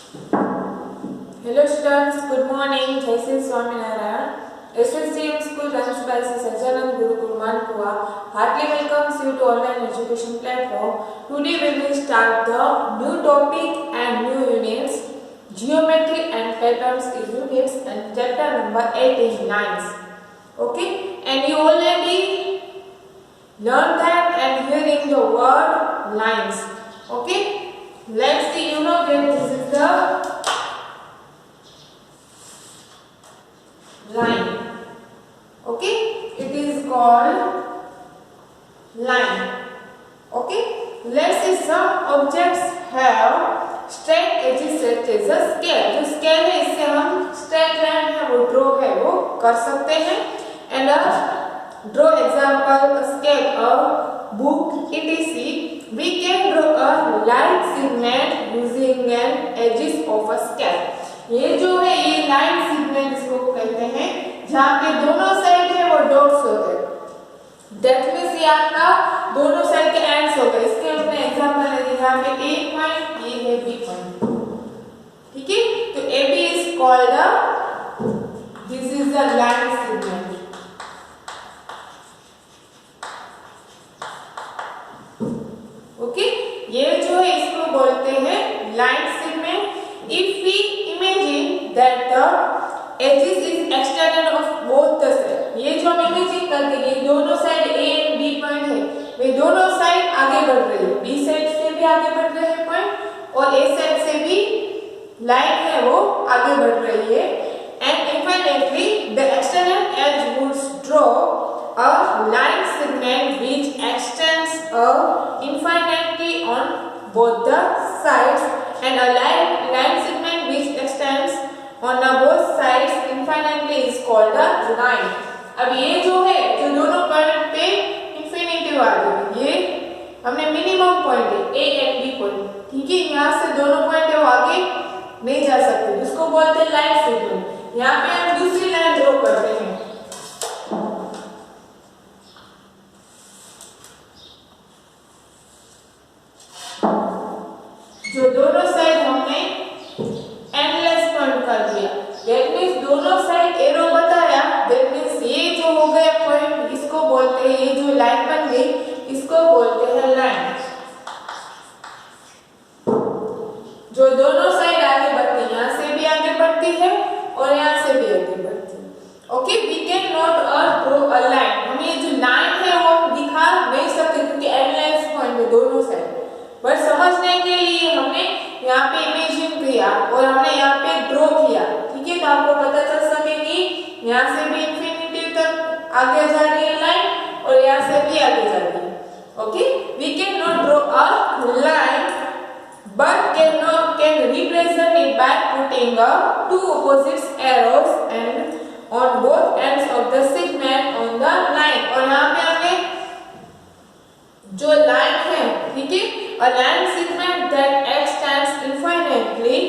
Hello students, good morning. Jai Shri Swaminarayan. SSTM School runs by Sri Sajanand Gurukul Manpua heartily welcomes you to online education platform. Today we will start the new topic and new units. Geometry and patterns is units and chapter number 8 is lines. Okay, and you already learned that and hearing the word lines. Okay, let's see. You know that this is the line. Okay, it is called line. Okay, let's see. Some objects have straight edges such as a scale. जो scale है इससे हम straight line है वो draw है वो कर सकते हैं. And draw example, a scale, a book, etc. We can draw a line segment using an edges of a scale. ये जो है ये लाइन सेगमेंट इसको कहते हैं जहाँ पे दोनों साइड है वो डॉट्स हो गए. दैट मींस ये आपका दोनों साइड के एंड्स हो गए. इसके अपने एग्जांपल है यहाँ पे ए पॉइंट, ये है बी पॉइंट. ठीक है, तो A B is called this is the line segment. Okay, ये जो है इसको बोलते हैं line segment. If we that the edges is extended of both the side. ये जो हम इमेजिन करते हैं ये दोनों साइड A और B पॉइंट है, वे दोनों साइड आगे बढ़ रही है. B साइड से भी आगे बढ़ रहे हैं पॉइंट और A साइड से भी लाइन है वो आगे बढ़ रही है. And infinitely the external edge would draw a line segment which extends infinitely on both the sides, and a line segment which extends on both sides infinitely is called a line. अब ये जो है जो दोनों point पे infinity आ गई, ये हमने मिनिमम पॉइंट है ए एंड बी पॉइंट. ठीक है, यहाँ से दोनों पॉइंट है वो आगे नहीं जा सकते, जिसको बोलते हैं लाइन सेगमेंट. यहाँ पे हम दूसरी लाइन ड्रॉ करते हैं. जो दोनों साइड हमने एंडलेस पॉइंट कर दिया. दैट मींस दोनों साइड एरो बताया. दैट मींस ये जो हो गया पॉइंट इसको बोलते हैं, ये जो लाइन बन गई इसको बोलते हैं लाइन. जो दोनों साइड आगे बढ़ती है, यहाँ से भी आगे बढ़ती है और यहाँ से भी आगे बढ़ती है. Okay, we can not draw a line. हम ये जो लाइन है वो दिखा नहीं सकते क्योंकि एंडलेस पॉइंट है दोनों साइड. पर समझने के लिए हमने यहाँ पे इमेजिन किया और हमने यहाँ पे ड्रॉ किया. ठीक है, तो आपको पता चल सके कि यहाँ से भी इंफिनिटी तक आगे जा रही है लाइन और यहाँ से भी आगे जा रही है. Okay, we can not draw a line but can represent it by putting two opposite arrows and on both ends of the segment on the line. और यहाँ पे हमने जो लाइन है, ठीक है, a line segment that extends infinitely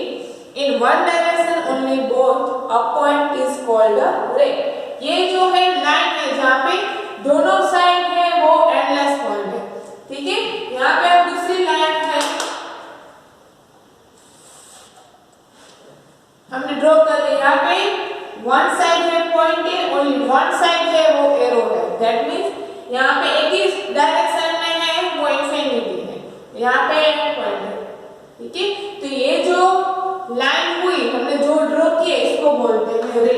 in one direction only both a point is called a ray. ये जो है लाइन है जहाँ पे दोनों साइड है वो एंडलेस पॉइंट है. ठीक है, यहाँ पे अब दूसरी लाइन है हमने ड्रॉ कर लिया. यहाँ पे वन साइड है पॉइंट है, ओनली वन साइड है वो एरो है. दैट मींस यहाँ पे एक ही डायरेक्शन में है वो इंफिनिटी है, यहाँ पे एक पॉइंट है. ठीक है, तो ये जो लाइन हुई हमने जो ड्रॉ किए इसको बोलते हैं रे.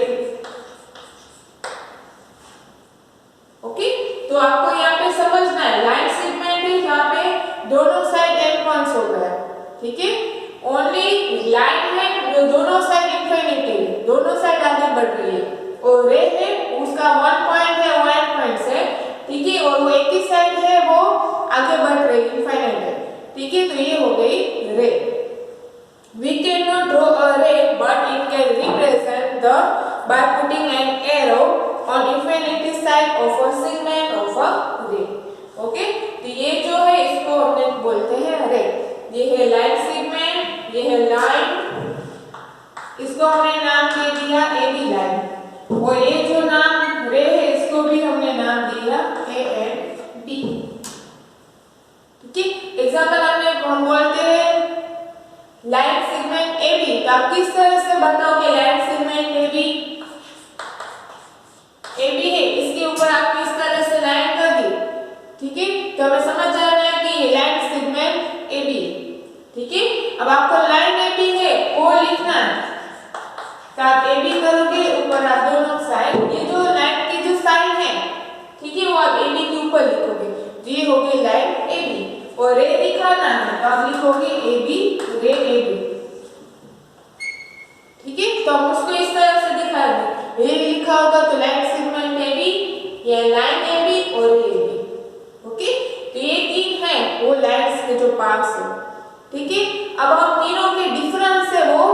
ओके, तो आपको यहाँ पे समझना है लाइन सेगमेंट है जहाँ पे दोनों साइड एंड पॉइंट्स हो गया. ठीक है, ओनली लाइन है जो दोनों साइड इंफिनिटी है, दोनों साइड आगे बढ़ रही है. और रे है उसका वन पॉइंट है वो एंड पॉइंट है. ठीक है, और वो एक ही साइड है वो आगे बढ़ रही है, इंफिनिट है. ठीक है, तो ये हो गई ray. We can not draw a ray but it can represent the by putting an arrow on infinity side of a segment of a ray. Okay, तो ये जो है इसको हमने बोलते हैं रे. ये है लाइन सेगमेंट, ये है लाइन, इसको हमने नाम दे दिया ए बी लाइन. और ये जो नाम रे है इसको भी हमने नाम दिया ए एंड बी. ठीक है, एग्जांपल हम बोलते हैं लाइन सेगमेंट ए बी तो आप किस तरह से बताओगे लाइन सेगमेंट AB है, इसके ऊपर आपने इस तरह से लाइन कर दी, ठीक है। तो हमें समझ आ रहा है कि ये लाइन सेगमेंट AB, ठीक है। अब आपको लाइन AB है वो लिखना है, तो आप AB करोगे, ऊपर आप दोनों साइड, ये जो लाइन की जो साइड है, ठीक है, वो आप AB के ऊपर लिखोगे, तो ये हो गई लाइन AB। और रे दिखाना है तो आप लिखोगे AB रे AB, ठीक है। तो हम उसको इस तरह से दिखा दें, रे लिखा होगा तो लाइन सेगमेंट AB, ये लाइन AB और रे AB, ओके। तो ये तीन है वो लाइन्स के जो पार्ट्स है, ठीक है। अब हम तीनों के डिफरेंस है वो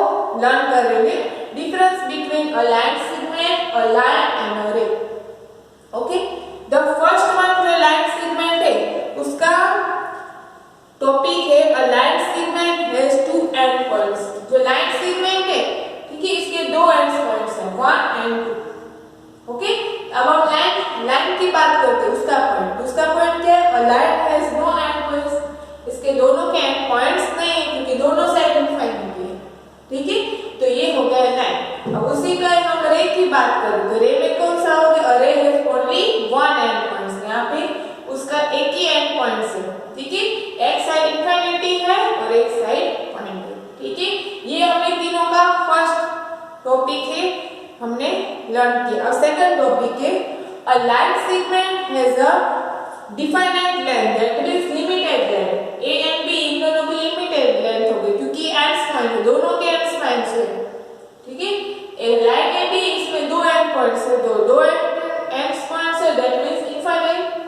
लर्न करेंगे, difference between a line segment, a line and a ray, okay. The first one जो लाइन सेगमेंट है उसका टॉपिक है a line segment has two end points. जो लाइन सेगमेंट है, ठीक है, इसके दो एंड पॉइंट्स हैं, 1 and 2, ओके। अब हम लाइन की बात करते हैं, उसका पॉइंट क्या है? A line has no end points, इसके दोनों के एंड पॉइंट्स नहीं है क्योंकि दोनों साइड इनफाइनाइट है, ठीक है। तो ये हो गया लाइन। अब उसी का हम रे की बात करें तो रे में कौन सा हो गया? रे हैज ओनली 1 एंड पॉइंट्स, यहाँ पे उसका एक ही एंड पॉइंट्स है, ठीक है। एक साइड इनफाइनिटी है और एक साइड पॉइंट है, ठीक है। ये हमने तीनों का फर्स्ट टॉपिक है, हमने लर्न किया। अब सेकंड टॉपिक है a line segment has a definite length, that means limited length. A and be in दोनों की लिमिटेड लेंथ हो गई क्योंकि एंड्स पॉइंट है, दोनों के एंड्स पॉइंट्स है, ठीक है। ए लाइन ए बी, इसमें दो एंड पॉइंट्स है, दो एंड्स पॉइंट्स है, दैट मींस इनफाइनाइट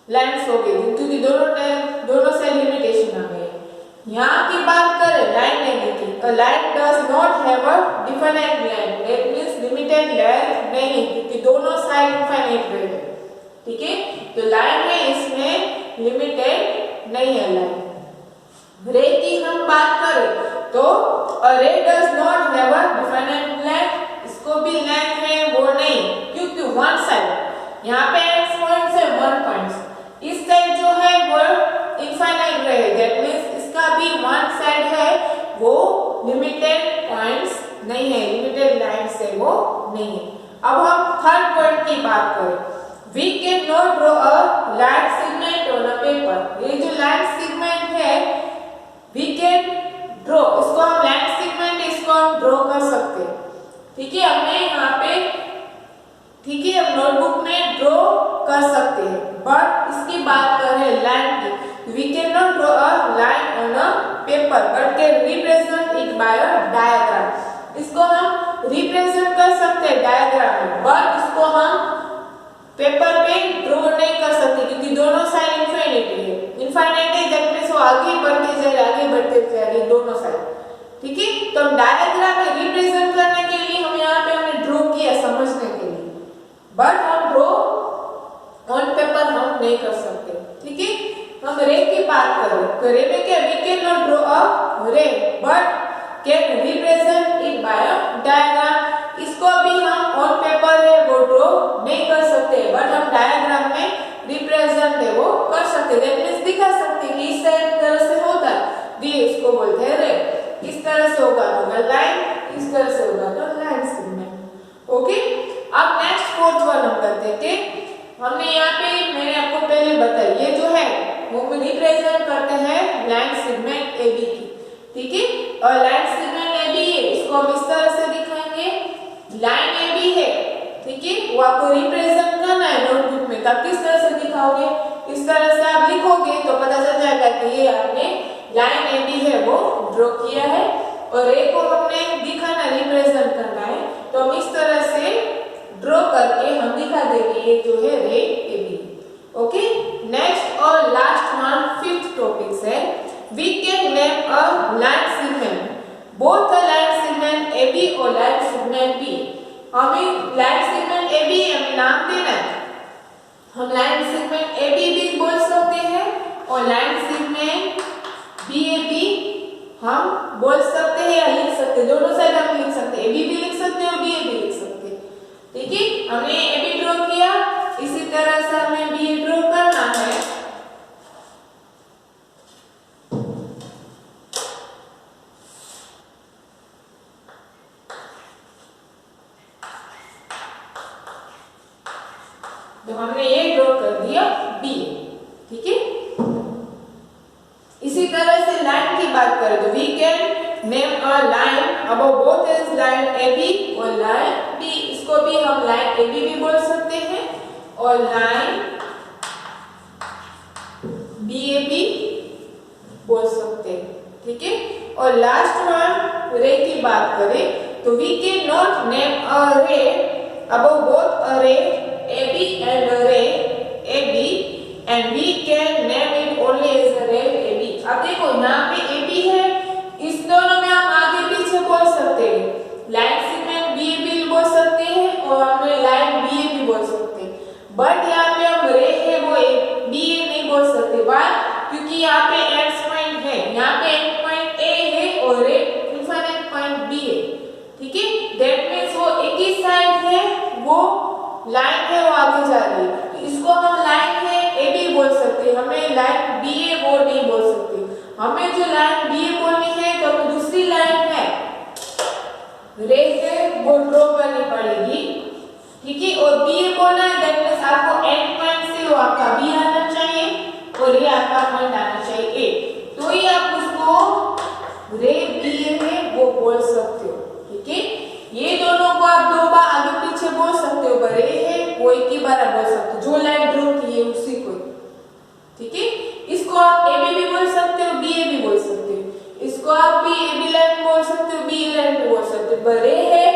लेंथ्स हो गई क्योंकि दोनों साइड लिमिटेशन आ गई। यहाँ की बात करें लाइन ए की, a line does not have a definite length, that means limited length नहीं क्योंकि दोनों साइड इनफाइनाइट रहेंगे, ठीक है। तो लाइन है इसमें लिमिटेड नहीं है लाइन। रे की हम बात करें तो अ रे does not have a definite length, इसको भी लेंथ है वो नहीं क्योंकि वन साइड, यहाँ पे एंड पॉइंट्स है 1 पॉइंट्स, इस साइड जो है वो इनफाइनाइट रहे, दैट मींस इसका भी वन साइड है वो लिमिटेड पॉइंट्स नहीं है, लिमिटेड लाइंस है वो नहीं है। अब हम थर्ड पॉइंट की बात करें, we can not draw a line segment on a paper. ये जो लाइन सेगमेंट है वी कैन ड्रॉ, इसको हम लाइन सेगमेंट इसको हम ड्रॉ कर सकते हैं, ठीक है। हमने यहाँ पे, ठीक है, हम नोटबुक में ड्रॉ कर सकते हैं, बट इसकी बात करें लाइन की, we can not draw a line on a paper but can represent it by a diagram. इसको हम रिप्रेजेंट कर सकते हैं डायग्राम में, बट इसको हम पेपर पे ड्रॉ नहीं कर सकते क्योंकि दोनों साइड इनफाइनाइट है, दैट मींस वो आगे बढ़ते जा रहे दोनों साइड, ठीक है। तो हम डायग्राम में रिप्रेजेंट करने के लिए हम यहाँ पे हमने ड्रॉ किया समझने के लिए, बट हम ड्रॉ ऑन पेपर हम नहीं कर सकते, ठीक है। हम रे की बात करें तो रे में क्या, we can not draw a ray but can represent it by a diagram. इसको भी हम ऑन पेपर है वो ड्रॉ नहीं कर सकते, बट हम डायग्राम में रिप्रेजेंट है वो कर सकते, दैट मींस दिखा सकते कि इस तरह से होता है, ये इसको बोलते हैं रे। इस तरह से होगा तो लाइन, इस तरह से होगा तो लाइन सेगमेंट, ओके। अब नेक्स्ट फोर्थ वन हम करते हैं, हमने यहाँ पे मैंने आपको पहले बताया ये जो है वो रिप्रेजेंट करते हैं लाइन सेगमेंट AB की, ठीक है। और लाइन सेगमेंट AB है, इसको हम इस तरह से दिखाएंगे, लाइन AB है, ठीक है, वो आपको रिप्रेजेंट करना है नोटबुक में, तब किस तरह से दिखाओगे, इस तरह से आप लिखोगे तो पता चल जाएगा कि ये आपने लाइन AB है वो ड्रॉ किया है और रे को हमने दिखाना रिप्रेजेंट करना है, तो हम इस तरह से ड्रॉ करके हम दिखा देंगे ये जो है रे AB, ओके। नेक्स्ट और लास्ट वन फिफ्थ टॉपिक है, we can name a line segment, both a line segment AB और लाइन सेगमेंट B। हमें लाइन सेगमेंट AB हमें नाम देना है, हम लाइन सेगमेंट AB भी बोल सकते हैं और लाइन सेगमेंट BAB हम बोल सकते हैं या लिख सकते हैं, दोनों साइड हम लिख सकते हैं, AB भी लिख सकते हैं और BA भी लिख सकते हैं, ठीक है। हमने AB ड्रॉ किया, इसी तरह से हमें BA ड्रॉ करना है, तो हमने ये ड्रॉ कर दिया बी, ठीक है। इसी तरह से लाइन की बात करें तो we can name a line above both as line A B और लाइन बी, इसको भी हम लाइन ए बी भी बोल सकते हैं और लाइन बी ए बी बोल सकते हैं, ठीक है। और लास्ट वन रे की बात करें तो we can not name a ray above both a ray A B and ray A B and we can name it only as a ray A B. अब देखो यहाँ पे ए बी है, इस दोनों में हम आगे पीछे बोल सकते हैं, line segment B A B बोल सकते हैं और हमें लाइन बी ए बी बोल सकते हैं, बट यहाँ पे हम रे है वो बी ए नहीं बोल सकते। वाई? क्योंकि यहाँ पे एंड पॉइंट है, यहाँ पे एंड पॉइंट ए है और रे इनफाइनाइट पॉइंट बी है, ठीक है। दैट मींस वो एक ही साइड है, वो लाइन है वो आगे जा रही है, तो इसको हम लाइन है ए बी बोल सकते हैं, हमें लाइन बी ए वो नहीं बोल सकते। हमें जो लाइन बी ए बोलनी है तो हमें दूसरी लाइन है रे है वो ड्रॉ करनी पड़ेगी, ठीक है। और बी ए बोलना है दैट मींस आपको एंड पॉइंट से वो आपका बी आना चाहिए और ये आपका पॉइंट आना चाहिए ए, तो ही आप उसको रे बी ए में वो बोल सकते हो, ठीक है। ये दोनों को आप दो बार आगे पीछे बोल सकते हो, रे है वो एक ही बार बोल सकते हो, जो लाइन ड्रॉ की है उसी को, ठीक है। इसको आप ए बी भी बोल सकते हो, बी ए भी बोल सकते हो, इसको आप भी ए बी लाइन बोल सकते हो, बी लाइन भी बोल सकते हो, रे है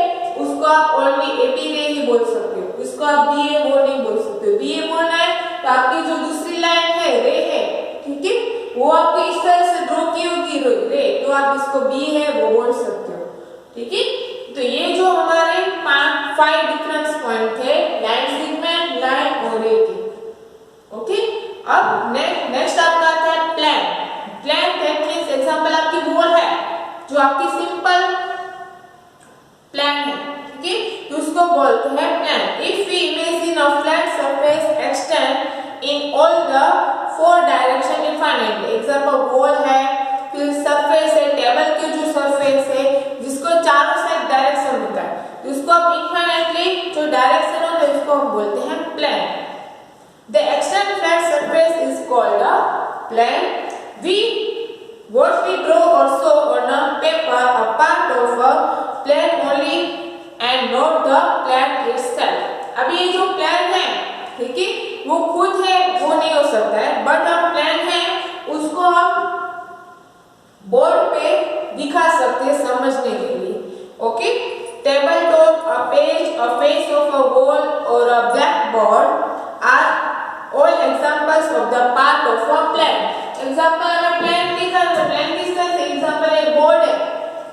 उसको आप ओनली ए बी रे ही बोल सकते हो, इसको आप बी ए वो नहीं बोल सकते हो। बी ए बोलना है तो आपकी जो दूसरी लाइन है रे है, ठीक है, वो आपको इस तरह से ड्रॉ की होगी रे, तो आप इसको बी है वो बोल सकते हो, ठीक है। तो ये जो हमारे 5 डिफरेंस पॉइंट थे लाइन सेगमेंट, लाइन और रे के, ओके। अब नेक्स्ट आपका आता है plan. Plan that means example आपकी वॉल है जो आपकी सिंपल प्लान है, ठीक है, तो उसको बोलते हैं plane. If we imagine a flat surface extend in all the 4 direction infinitely, example wall है, फिर सरफेस है, टेबल के जो सरफेस है जिसको चारों साइड डायरेक्शन होता है, तो उसको आप इनफाइनाइटली जो डायरेक्शन होता है उसको हम बोलते हैं plan. The extend flat surface is called a plane. What we draw or show on a paper a part of a plane only and not the plane itself. अब ये जो प्लान है, ठीक है, वो खुद है वो नहीं हो सकता है, बट हम प्लान है उसको हम बोर्ड पे दिखा सकते हैं समझने के लिए, okay. Table top, a page, a face of a wall और a black board are all examples of the part of a plan. Example हमें प्लान दिखा तो प्लान किस तरह से, एग्जांपल एक बोर्ड है,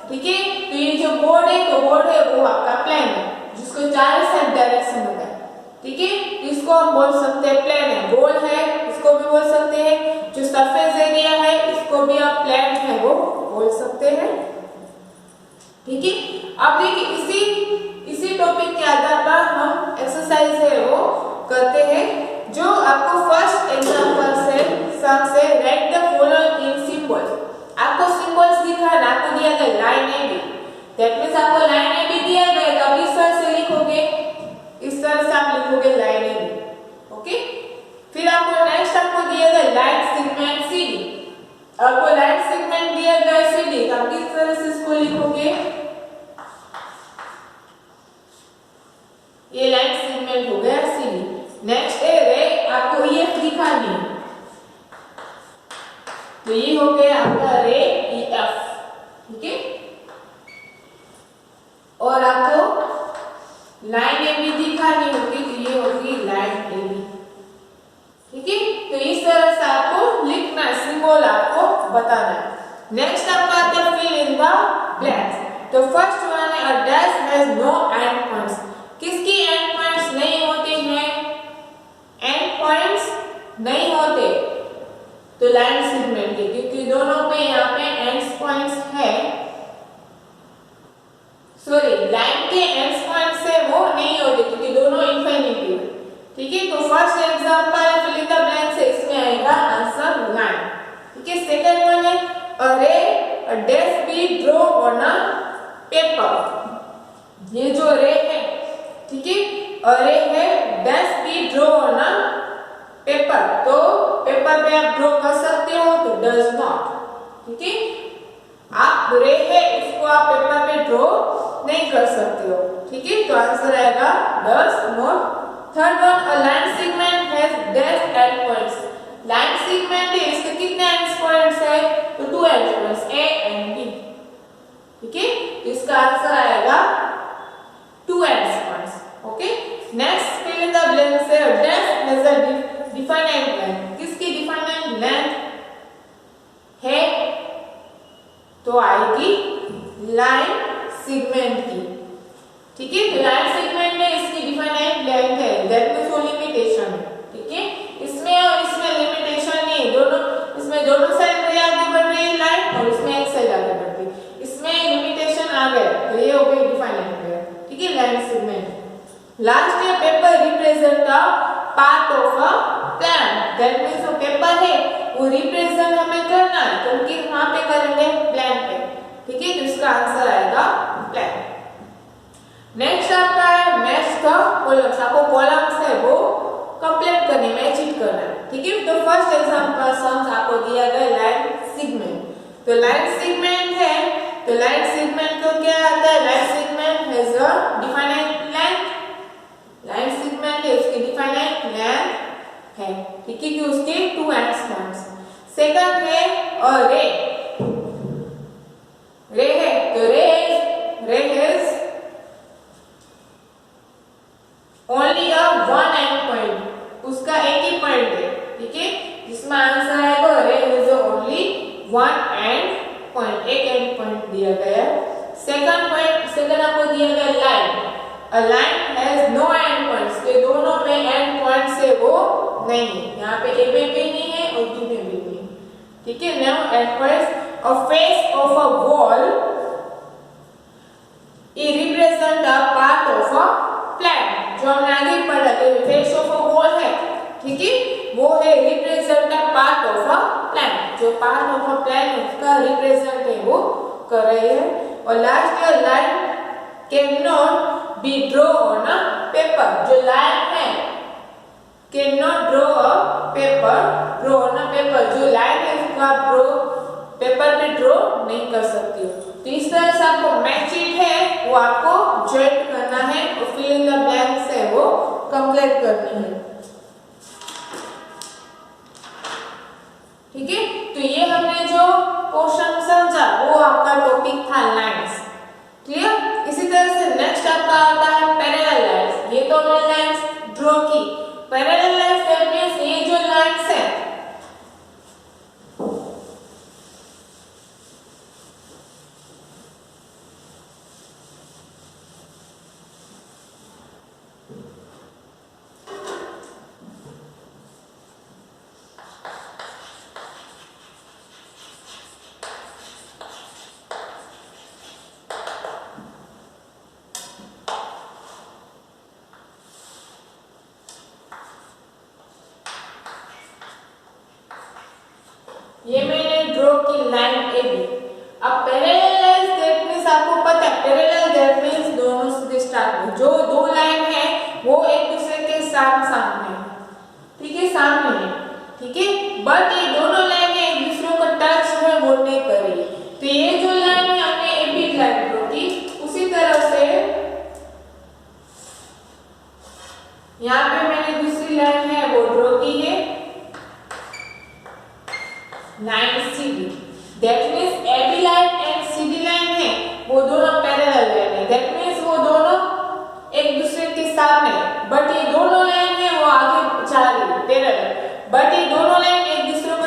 ठीक है, तो ये जो बोर्ड है तो बोर्ड है वो आपका प्लान है जिसको चारों साइड डायरेक्शन होता है, ठीक है, तो इसको हम बोल सकते हैं प्लान है। वॉल है इसको भी बोल सकते हैं, जो सरफेस एरिया है इसको भी आप प्लान है वो बोल सकते हैं, ठीक है। अब देखिए इसी टॉपिक के आधार पर हम एक्सरसाइज है वो करते हैं, जो आपको फर्स्ट एग्जांपल से सम से write the following in symbols. आपको सिंबल्स दिखा है, आपको दिया गया line A B, that means आपको लाइन ए बी दिया गया तो आप इस तरह से लिखोगे, इस तरह से आप लिखोगे लाइन ए बी, ओके। फिर आपको नेक्स्ट आपको दिया गया लाइन सेगमेंट सी डी, आपको लाइन सेगमेंट दिया गया सी डी, आप किस तरह से इसको लिखोगे, ये लाइन सेगमेंट हो गया सी डी। नेक्स्ट है रे, आपको ये दिखा नहीं तो ये हो गया आपका रे ई एफ, ठीक है। और आपको लाइन ए बी दिखानी होगी तो ये होगी लाइन ए बी, ठीक है। तो इस तरह से आपको लिखना है, सिंबल आपको बताना है। नेक्स्ट आपका आता है फिल इन द ब्लैंक्स। तो फर्स्ट वन है a dash has no end points. किसकी एंड पॉइंट्स नहीं होते हैं, एंड पॉइंट्स नहीं होते तो लाइन सेगमेंट के, क्योंकि दोनों पे यहाँ पे एंड पॉइंट्स है, सॉरी लाइन के एंड पॉइंट्स है वो नहीं होते क्योंकि दोनों इनफिनिटी है, ठीक है। तो first example fill in the blanks है, इसमें आएगा आंसर 9, ठीक है। सेकंड वन है a ray a dash B draw on a paper. ये जो रे है, ठीक है, और ये है dash B draw on a paper, तो पेपर पे आप ड्रॉ कर सकते हो तो डज नॉट। ठीक है, आप रे है इसको आप पेपर पे ड्रॉ नहीं कर सकते हो। ठीक है, तो आंसर आएगा does not. Third one, a line segment has dash end points. Line segment है, इसके कितने एंड पॉइंट्स है? तो 2 end points A and B. ठीक है, तो इसका आंसर आएगा 2 end points. Okay, next fill in the blanks है dash has a definite length. किसकी डिफाइनाइट लेंथ है? तो आएगी लाइन सेगमेंट की। ठीक है, तो लाइन सेगमेंट में इसकी डिफाइनाइट लेंथ है, दैट मींस वो लिमिटेशन है। ठीक है, इसमें और इसमें लिमिटेशन नहीं, दोनों इसमें दोनों साइड में आगे बढ़ रही है लाइन और इसमें एक साइड आगे बढ़ती है, इसमें लिमिटेशन आ गया तो ये हो गई डिफाइनाइट लेंथ। ठीक है, लाइन सेगमेंट। लास्ट है paper represent a part of a plan, that means वो पेपर है वो रिप्रेजेंट हमें करना है तो कहाँ पे करेंगे? प्लान पे। ठीक है, तो इसका आंसर आएगा प्लान। नेक्स्ट आपका है मैच द कॉलम्स। आपको कॉलम्स है वो कंप्लीट करने में चीट करना है। ठीक है, तो फर्स्ट एग्जांपल सम्स आपको दिया गया लाइन सेगमेंट। तो लाइन सेगमेंट है, तो लाइन सेगमेंट को क्या आता है? Line segment has a definite length. Line segment है उसकी डिफाइनाइट लेंथ है। ठीक है, कि उसके 2 एंड पॉइंट्स। सेकंड है और रे है, तो रे has only a 1 end point, उसका एक ही पॉइंट है। ठीक है, जिसमें आंसर आएगा ray has only 1 end point, एक एंड पॉइंट दिया गया है। सेकंड आपको दिया गया line, a line has no end points, तो दोनों में एंड पॉइंट्स है वो नहीं है, यहाँ पे ए में भी नहीं है और बी में भी नहीं है। ठीक है, now and points, a face of a wall it represent a part of a plan, जो हमने आगे पढ़ा कि फेस ऑफ अ वॉल है। ठीक है, वो है represent a part of a plan, जो पार्ट ऑफ अ प्लान उसका रिप्रेजेंट है वो कर रहे हैं। और लास्ट है line can not be draw on a paper, जो लाइन है can not draw a paper, draw on a paper, जो लाइन है उसको आप ड्रॉ पेपर पे ड्रॉ नहीं कर सकती हो। तो इस तरह से आपको मैच शीट है वो आपको ज्वाइन करना है और फिल इन द ब्लैंक्स है वो कंप्लीट करनी है। ठीक है, तो ये हमने जो पोर्शन समझा वो आपका टॉपिक था लाइंस। क्लियर? इसी तरह से नेक्स्ट आपका आता है पैरेलल लाइंस। ये तो हमने लाइंस ड्रॉ की। पैरेलल लाइंस दैट मींस ये जो लाइंस है ये मैंने ड्रॉ की लाइन ए बी। अब पैरेलल लाइंस दैट मींस आपको पता है पैरेलल दैट मींस दोनों से स्टार्ट में जो दो लाइन है वो एक दूसरे के सामने है। ठीक है, सामने है। ठीक है, बट ये दोनों लाइन एक दूसरे को टच है वो नहीं कर रही। तो ये जो लाइन है हमने ए बी लाइन ड्रॉ की, उसी तरह से यहाँ पे मैंने दूसरी लाइन है वो ड्रॉ की है line CD, that means AB line and CD line है वो दोनों पैरेलल लाइन है, दैट मींस वो दोनों एक दूसरे के सामने है, बट ये दोनों लाइन है वो आगे जा रही है पैरेलल, बट ये दोनों लाइन एक दूसरे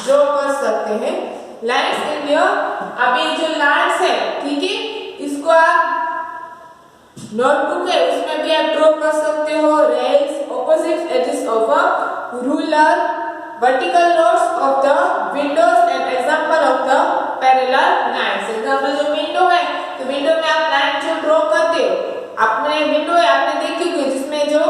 ड्रॉ कर सकते हैं। लाइन्स इन हियर, अभी जो लाइन्स है, ठीक है, इसको आप नोटबुक है उसमें भी आप ड्रॉ कर सकते हो। Rails, opposite edges of a ruler, vertical notes of the windows and example of the parallel lines. Example जो विंडो है, तो विंडो में आप लाइन जो ड्रॉ करते हो, आपने विंडो है आपने देखी होगी जिसमें जो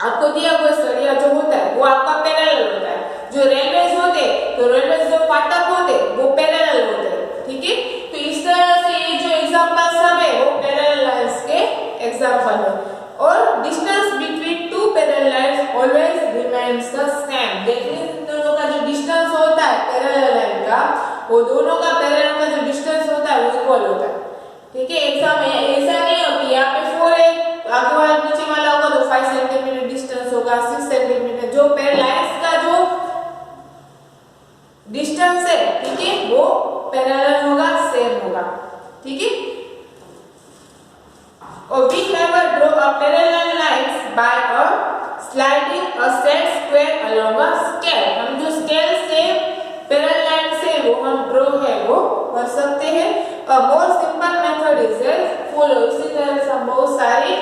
आपको दिया हुआ सरिया जो होता है वो आपका पैरेलल होता है। जो रेलवेज होते तो रेलवेज जो फाटक होते वो पैरेलल होते हैं, ठीक है। तो इस तरह से ये जो एग्जांपल सब है वो पैरेलल लाइंस के एग्जांपल है। और distance between two parallel lines always remains the same. देखिए इन दोनों का जो डिस्टेंस होता है पैरेलल लाइन का, वो दोनों का पैरेलल का जो डिस्टेंस होता है वो इक्वल होता है, ठीक है। एग्जाम में ऐसा नहीं हो कि यहाँ पे 4 है आगे वाला नीचे वाला होगा तो 5 सेंटीमीटर डिस्टेंस होगा, 6 सेंटीमीटर। जो पैरेलल लाइंस का जो डिस्टेंस है, ठीक है, वो पैरेलल होगा, सेम होगा, ठीक है। और we never draw a parallel lines by a sliding a set square along a scale। हम जो स्केल से पैरेलल लाइन से वो हम ड्रॉ है वो कर सकते हैं। A more simple method is follow। इसी तरह से बहुत सारी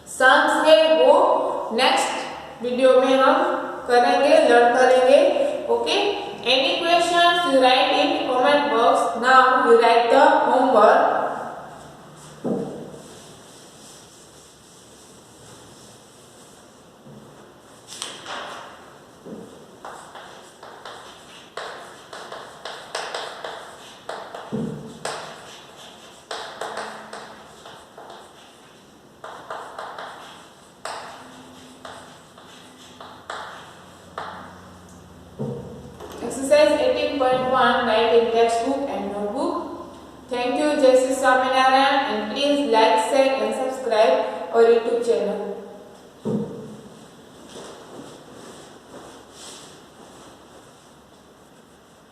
सम्स है वो नेक्स्ट वीडियो में हम करेंगे, लर्न करेंगे, okay. Any questions you write in comment box। Now you write the homework। Exercise 18.1, write in textbook and notebook। Thank you, Jai Shri Swaminarayan, and please like, share and subscribe our YouTube channel।